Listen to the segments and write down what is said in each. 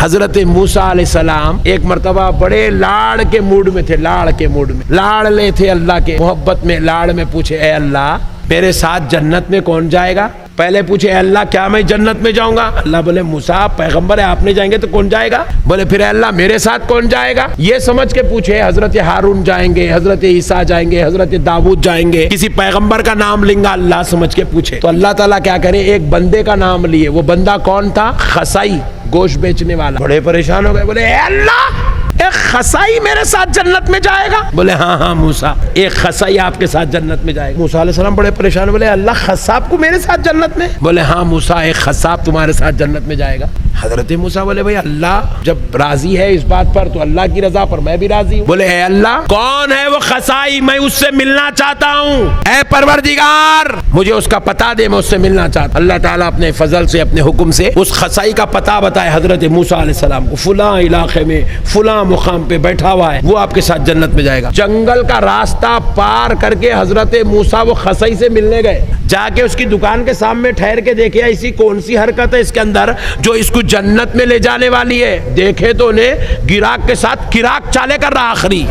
حضرت موسیٰ علیہ السلام ایک مرتبہ بڑے لاڑ کے موڈ میں تھے، لاڑ کے موڈ میں، لاڑ لے تھے اللہ کے محبت میں، لاڑ میں پوچھے اے اللہ میرے ساتھ جنت میں کون جائے گا؟ پہلے پوچھے اے اللہ کیا میں جنت میں جاؤں گا؟ اللہ بولے موسیٰ آپ پیغمبر ہے، آپ نہیں جائیں گے تو کون جائے گا؟ بولے پھر اے اللہ میرے ساتھ کون جائے گا؟ یہ سمجھ کے پوچھے حضرت ہارون جائیں گے، حضرت عیسیٰ جائیں گے، حضرت داؤد جائیں گے، کسی پیغمبر کا نام لیں گا اللہ سمجھ کے پوچھے تو اللہ تعالیٰ کیا کرے ایک بندے کا نام لیے، وہ بندہ کون تھا؟ خسائی، گوشت بیچنے والا۔ بڑے پریشان ہو گئے، بولے اے اللہ ایک خسائی میرے ساتھ جنت میں جائے گا؟ بولے ہاں ہاں موسیٰ ایک خسائی آپ کے ساتھ جنت میں جائے گا۔ موسیٰ علیہ السلام بڑے پریشان، بولے اللہ خصاب کو میرے ساتھ جنت میں؟ بولے ہاں موسیٰ ایک خصاب تمہارے ساتھ جنت میں جائے گا۔ حضرت موسیٰ بولے بھائی اللہ جب راضی ہے اس بات پر تو اللہ کی رضا پر میں بھی راضی ہوں۔ بولے اے اللہ کون ہے وہ خسائی، میں اس سے ملنا چاہتا ہوں، اے پروردگار مجھے اس کا پتہ دے، میں اس سے ملنا چاہتا ہوں۔ اللہ تعالیٰ اپنے فضل سے اپنے حکم سے اس خسائی کا پتہ بتائے حضرت موسیٰ علیہ السلام کو، فلاں علاقے میں فلاں مقام پہ بیٹھا ہوا ہے، وہ آپ کے ساتھ جنت میں جائے گا۔ جنگل کا راستہ پار کر کے حضرت موسیٰ وہ خسائی سے ملنے گئے، جا کے اس کی دکان کے سامنے ٹھہر کے دیکھے ایسی کون سی حرکت ہے اس کے اندر جو اس کو جنت میں لے جانے والی ہے۔ دیکھے تو انہیں گراک کے ساتھ کراک چالے کر رہا، آخری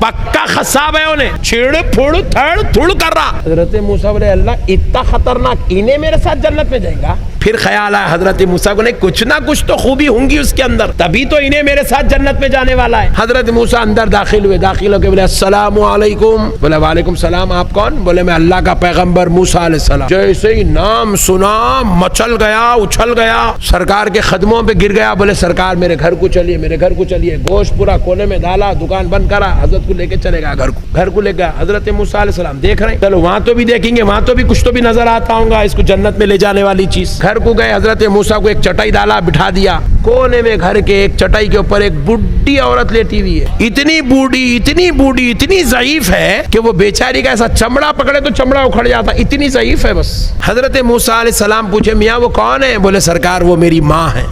پکا خصاب ہے، انہیں چھڑ پھڑ تھڑ تھڑ کر رہا۔ حضرت موسیٰ بولے اللہ اتنا خطرناک، انہیں میرے ساتھ جنت میں جائیں گا؟ پھر خیال آیا حضرت موسیٰ کو نہیں کچھ نہ کچھ تو خوبی ہوں گی اس کے اندر، تبھی تو انہیں میرے ساتھ جنت میں جانے والا ہے۔ حضرت موسیٰ اندر داخل ہوئے، داخل ہو کے بولے السلام علیکم۔ بولے وعلیکم السلام، آپ کون؟ بولے میں اللہ کا پیغمبر موسیٰ علیہ السلام۔ جیسے ہی نام سنا مچل گیا، اچھل گیا، سرکار کے قدموں پہ گر گیا۔ بولے سرکار میرے گھر کو چلیے، میرے گھر کو چلیے۔ گوشت پورا کونے میں ڈالا، دکان بند کرا، حضرت کو لے کے چلے گا گھر کو لے گیا۔ حضرت موسیٰ علیہ السلام دیکھ رہے ہیں چلو وہاں تو بھی دیکھیں گے، وہاں تو بھی کچھ تو بھی نظر آتا ہوں گا اس کو جنت میں لے جانے والی چیز۔ گھر کو گئے، حضرت موسیٰ کو ایک چٹائی ڈالا، بٹھا دیا کونے میں گھر کے ایک چٹائی کے اوپر ایک بڈھی عورت لیٹی ہوئی ہے، اتنی بوڑھی اتنی ضعیف ہے کہ وہ بیچاری کا ایسا چمڑا پکڑے تو چمڑا اکھڑ جاتا، اتنی ضعیف ہے بس۔ حضرت موسیٰ علیہ السلام پوچھے میاں وہ کون ہے؟ بولے سرکار وہ میری ماں ہے،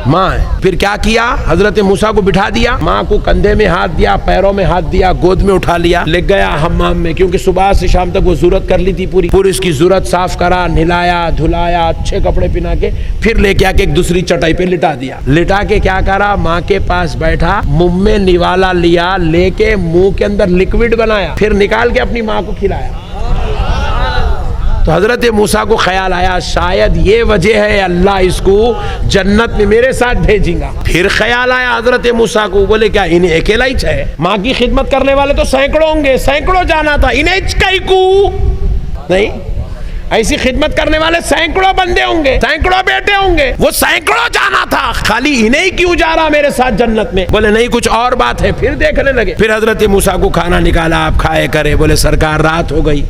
ماں ہے۔ پھر کیا کیا؟ حضرت موسیٰ کو بٹھا دیا، ماں کو کندھے میں ہاتھ دیا، پیروں میں ہاتھ دیا، گود میں اٹھا لیا، لے گیا حمام میں، کیونکہ صبح سے شام تک وہ ضرورت کر لی تھی پوری اس کی ضرورت صاف کرا، نہلایا دھلایا، اچھے کپڑے پہنا کے پھر لے کے آ کے ایک دوسری چٹائی پہ لٹا دیا۔ لٹا کے کیا کرا؟ ماں کے پاس بیٹھا، منہ میں نوالا لیا، لے کے منہ کے اندر لکوڈ بنایا، پھر نکال کے اپنی ماں کو کھلایا۔ تو حضرت موسیٰ کو خیال آیا شاید یہ وجہ ہے اللہ اس کو جنت میں میرے ساتھ بھیجیں گا۔ پھر خیال آیا حضرت موسیٰ کو، بولے کیا انہیں اکیلا ہی ہے؟ ماں کی خدمت کرنے والے تو سینکڑوں ہوں گے، سینکڑوں جانا تھا، انہیں کئی کو نہیں، ایسی خدمت کرنے والے سینکڑوں بندے ہوں گے، سینکڑوں بیٹے ہوں گے، وہ سینکڑوں جانا تھا، خالی انہیں کیوں جا رہا میرے ساتھ جنت میں؟ بولے نہیں کچھ اور بات ہے۔ پھر دیکھنے لگے، پھر حضرت موسیٰ کو کھانا نکالا، آپ کھائے کرے۔ بولے سرکار رات ہو گئی،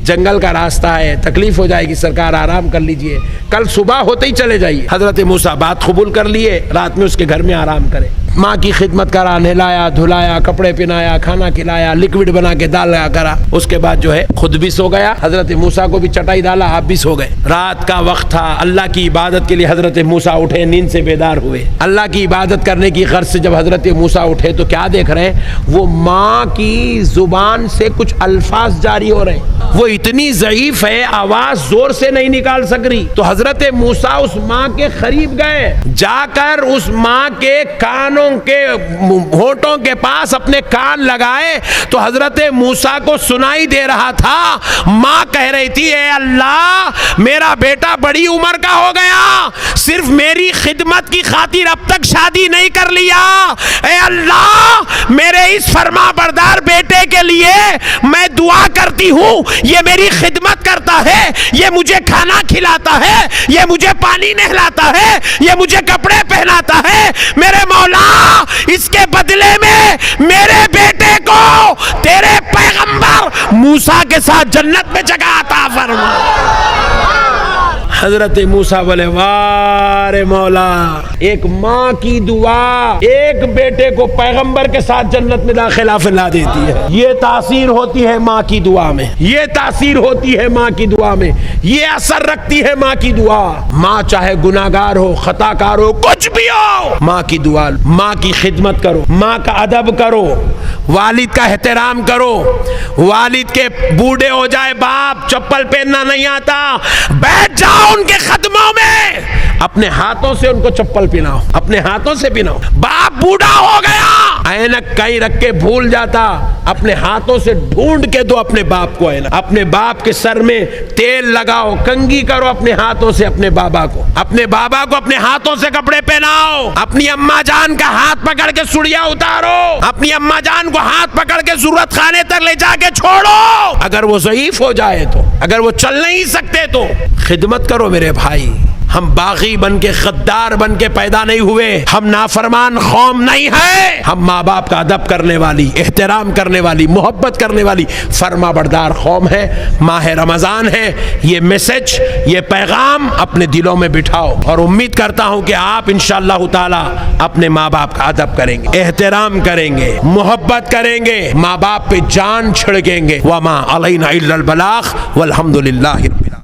جنگل کا راستہ ہے، تکلیف ہو جائے گی، سرکار آرام کر لیجئے، کل صبح ہوتے ہی چلے جائیے۔ حضرت موسیٰ بات قبول کر لیے، رات میں اس کے گھر میں آرام کرے، ماں کی خدمت کرا، نہلایا دھلایا، کپڑے پہنایا، کھانا کھلایا، لکوڈ بنا کے ڈالا کرا۔ اس کے بعد جو ہے خود بھی سو گیا، حضرت موسیٰ کو بھی چٹائی ڈالا، آپ بھی سو گئے۔ رات کا وقت تھا، اللہ کی عبادت کے لیے حضرت موسیٰ اٹھے، نیند سے بیدار ہوئے، اللہ کی عبادت کرنے کی غرض سے جب حضرت موسیٰ اٹھے تو کیا دیکھ رہے ہیں؟ وہ ماں کی زبان سے کچھ الفاظ جاری ہو رہے ہیں، وہ اتنی ضعیف ہے آواز زور سے نہیں نکال سک رہی۔ تو حضرت موسیٰ اس ماں کے قریب گئے، جا کر اس ماں کے کانوں کے ہونٹوں کے پاس اپنے کان لگائے تو حضرت موسیٰ کو سنائی دے رہا تھا، ماں کہہ رہی تھی اے اللہ میرا بیٹا بڑی عمر کا ہو گیا، صرف میری خدمت کی خاطر اب تک شادی نہیں کر لیا، اے اللہ میرے اس فرما بردار بیٹے کے لیے میں دعا کرتی ہوں، یہ میری خدمت کرتا ہے، یہ مجھے کھانا کھلاتا ہے، یہ مجھے پانی نہلاتا ہے، یہ مجھے کپڑے پہناتا ہے، میرے مولا اس کے بدلے میں میرے بیٹے کو تیرے پیغمبر موسیٰ کے ساتھ جنت میں جگہ عطا فرما۔ حضرت موسیٰ بولے وارے مولا، ایک ماں کی دعا ایک بیٹے کو پیغمبر کے ساتھ جنت میں داخلہ فلا دیتی ہے۔ یہ تاثیر ہوتی ہے ماں کی دعا میں، یہ تاثیر ہوتی ہے ماں کی دعا میں، یہ اثر رکھتی ہے ماں کی دعا۔ ماں چاہے گناہگار ہو، خطا کار ہو، کچھ بھی ہو، ماں کی دعا، ماں کی خدمت کرو، ماں کا ادب کرو، والد کا احترام کرو۔ والد کے بوڑھے ہو جائے باپ، چپل پہننا نہیں آتا، بیٹھ جاؤ ان کے قدموں میں, اپنے ہاتھوں سے ان کو چپل پہناؤ, اپنے ہاتھوں سے پہناؤ. باپ بوڑھا ہو گیا, اینک کہیں رکھ کے بھول جاتا, اپنے ہاتھوں سے ڈھونڈ کے دو اپنے باپ کو اینک. اپنے باپ کے سر میں تیل لگاؤ, کنگھی کرو اپنے ہاتھوں سے اپنے بابا کو, اپنے بابا کو اپنے ہاتھوں سے کپڑے پہناؤ. اپنی اماں جان کا ہاتھ پکڑ کے سڑیا اتارو, اپنی اماں جان کو ہاتھ پکڑ کے ضرورت خانے تک لے جا کے چھوڑو. اگر وہ ضعیف ہو جائے تو, اگر وہ چل نہیں سکتے تو خدمت کرو میرے بھائی. ہم باغی بن کے, غدار بن کے پیدا نہیں ہوئے, ہم نافرمان قوم نہیں ہیں. ہم ماں باپ کا ادب کرنے والی, احترام کرنے والی, محبت کرنے والی فرما بردار قوم ہے. ماہ رمضان ہے, یہ میسج, یہ پیغام اپنے دلوں میں بٹھاؤ, اور امید کرتا ہوں کہ آپ انشاءاللہ تعالی اپنے ماں باپ کا ادب کریں گے, احترام کریں گے, محبت کریں گے, ماں باپ پہ جان چھڑکیں گے. وما علینا الا البلاغ والحمد للہ رب العالمین.